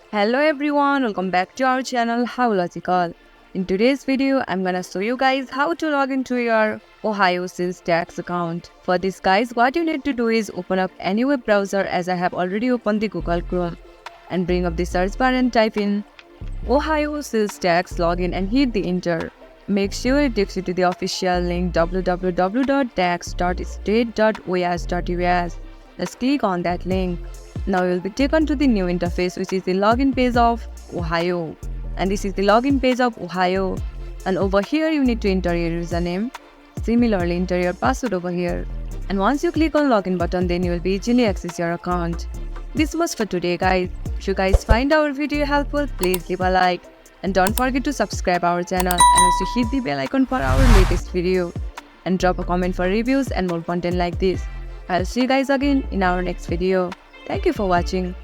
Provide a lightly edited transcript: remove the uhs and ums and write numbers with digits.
Hello everyone, welcome back to our channel How Logical. In today's video, I'm gonna show you guys how to log into your Ohio Sales Tax account. For this guys, what you need to do is open up any web browser, as I have already opened the Google Chrome, and bring up the search bar and type in Ohio Sales Tax login and hit the enter. Make sure it takes you to the official link www.tax.state.os.us. Let's click on that link. Now you will be taken to the new interface, which is the login page of Ohio. And this is the login page of Ohio. And over here you need to enter your username. Similarly, enter your password over here. And once you click on login button, then you will be easily access your account. This much for today guys. If you guys find our video helpful, please leave a like. And don't forget to subscribe our channel and also hit the bell icon for our latest video. And drop a comment for reviews and more content like this. I'll see you guys again in our next video. Thank you for watching.